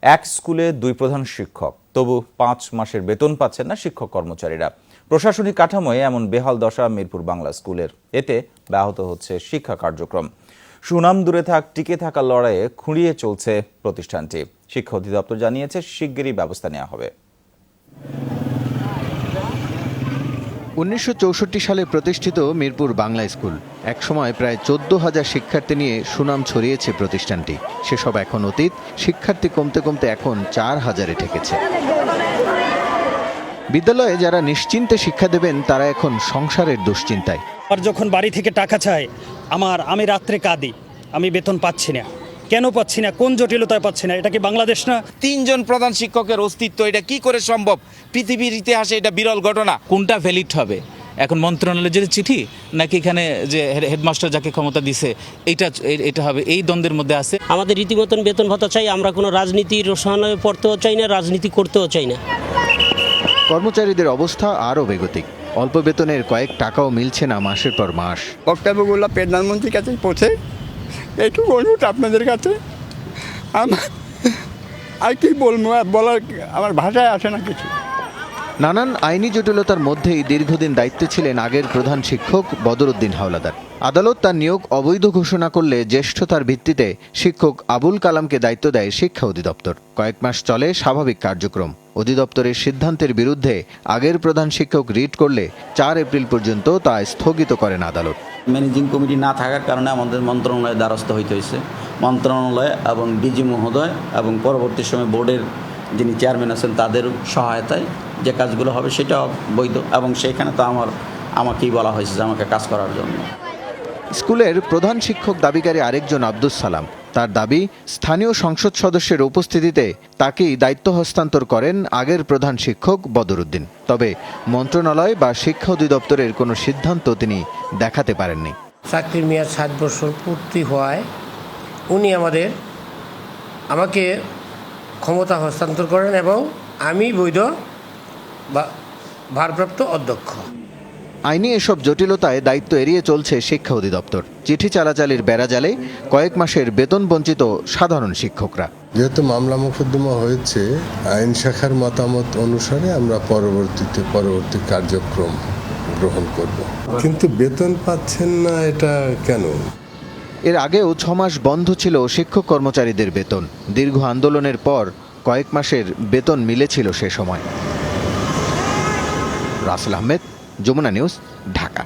এক স্কুলে দুই প্রধান শিক্ষক, তবু 5 মাসের বেতন পাচ্ছেন না শিক্ষক কর্মচারীরা। প্রশাসনিক কাঠামোয় এমন বেহাল দশা মিরপুর বাংলা স্কুলের। এতে ব্যাহত হচ্ছে শিক্ষা কার্যক্রম। সুনাম দূরে থাক, টিকে থাকার লড়াইয়ে খুঁড়িয়ে চলছে প্রতিষ্ঠানটি। শিক্ষা অধিদপ্তর জানিয়েছে শিগগিরই ব্যবস্থা নেওয়া হবে। 1964 সালে প্রতিষ্ঠিত মিরপুর বাংলা স্কুল একসময় প্রায় 14,000 শিক্ষার্থী নিয়ে সুনাম ছড়িয়েছে প্রতিষ্ঠানটি। সেসব এখন অতীত। শিক্ষার্থী কমতে কমতে এখন 4,000-এ ঠেকেছে। বিদ্যালয়ে যারা নিশ্চিন্তে শিক্ষা দেবেন তারা এখন সংসারের দুশ্চিন্তায়। আর যখন বাড়ি থেকে টাকা চায়, আমি রাত্রে কাঁদি, আমি বেতন পাচ্ছি না। কেন পাচ্ছি না? কোন জটিলতায় পাচ্ছি না? এটা কি বাংলাদেশ না? 3 জন প্রধান শিক্ষকের অস্তিত্ব, এটা কি করে সম্ভব? পৃথিবীর ইতিহাসে এটা বিরল ঘটনা। কোনটা ভ্যালিড হবে এখন? মন্ত্রণালয়ের যে চিঠি নাকি এখানে যে হেডমাস্টার যাকে ক্ষমতা দিছে এটা হবে? এই দ্বন্দ্বের মধ্যে আছে। আমাদের রীতিমতন বেতন ভাতা চাই। আমরা কোনো রাজনীতির রসায়নে পড়তেও চাই না, রাজনীতি করতেও চাই না। কর্মচারীদের অবস্থা আরও বেগতিক। অল্প বেতনের কয়েক টাকাও মিলছে না মাসের পর মাস। বক্তব্যগুলো প্রধানমন্ত্রীর কাছে পৌঁছে একটু অনুরোধ আপনাদের কাছে। আর কি বলবো, বলার আমার ভাষায় আসে না কিছু। নানান আইনি জটিলতার মধ্যেই দীর্ঘদিন দায়িত্বে ছিলেন আগের প্রধান শিক্ষক বদরুদ্দিন হাওলাদার। আদালত তার নিয়োগ অবৈধ ঘোষণা করলে জ্যেষ্ঠতার ভিত্তিতে শিক্ষক আবুল কালামকে দায়িত্ব দেয় শিক্ষা অধিদপ্তর। কয়েক মাস চলে স্বাভাবিক কার্যক্রম। অধিদপ্তরের সিদ্ধান্তের বিরুদ্ধে আগের প্রধান শিক্ষক রিট করলে 4 এপ্রিল পর্যন্ত তা স্থগিত করেন আদালত। ম্যানেজিং কমিটি না থাকার কারণে আমাদের মন্ত্রণালয়ের দ্বারস্থ হইতে হয়েছে। মন্ত্রণালয় এবং ডিজি মহোদয় এবং পরবর্তী সময় বোর্ডের যিনি চেয়ারম্যান আছেন তাদের সহায়তায় যে কাজগুলো হবে সেটা বৈধ, এবং সেখানে তো আমাকেই বলা হয়েছে যে আমাকে কাজ করার জন্য। স্কুলের প্রধান শিক্ষক দাবিকারী আরেকজন আব্দুস সালাম। তার দাবি, স্থানীয় সংসদ সদস্যের উপস্থিতিতে তাকেই দায়িত্ব হস্তান্তর করেন আগের প্রধান শিক্ষক বদরুদ্দিন। তবে মন্ত্রণালয় বা শিক্ষা অধিদপ্তরের কোনো সিদ্ধান্ত তিনি দেখাতে পারেননি। চাকরির মেয়াদ 7 বছর পূর্তি হওয়ায় উনি আমাকে ক্ষমতা হস্তান্তর করেন এবং আমি বৈধ বা ভারপ্রাপ্ত অধ্যক্ষ। আইনি এসব জটিলতায় দায়িত্ব এড়িয়ে চলছে শিক্ষা অধিদপ্তর। চিঠি চালাচালির বেড়াজালে কয়েক মাসের বেতন বঞ্চিত সাধারণ শিক্ষকরা। যেহেতু মামলা মোকদ্দমা হয়েছে, আইন শাখার মতামত অনুসারে আমরা পরবর্তী কার্যক্রম গ্রহণ করব। কিন্তু বেতন পাচ্ছেন না, এটা কেন? এর আগেও 6 মাস বন্ধ ছিল শিক্ষক কর্মচারীদের বেতন। দীর্ঘ আন্দোলনের পর কয়েক মাসের বেতন মিলেছিল সে সময়। রাসেল আহমেদ, যমুনা নিউজ, ঢাকা।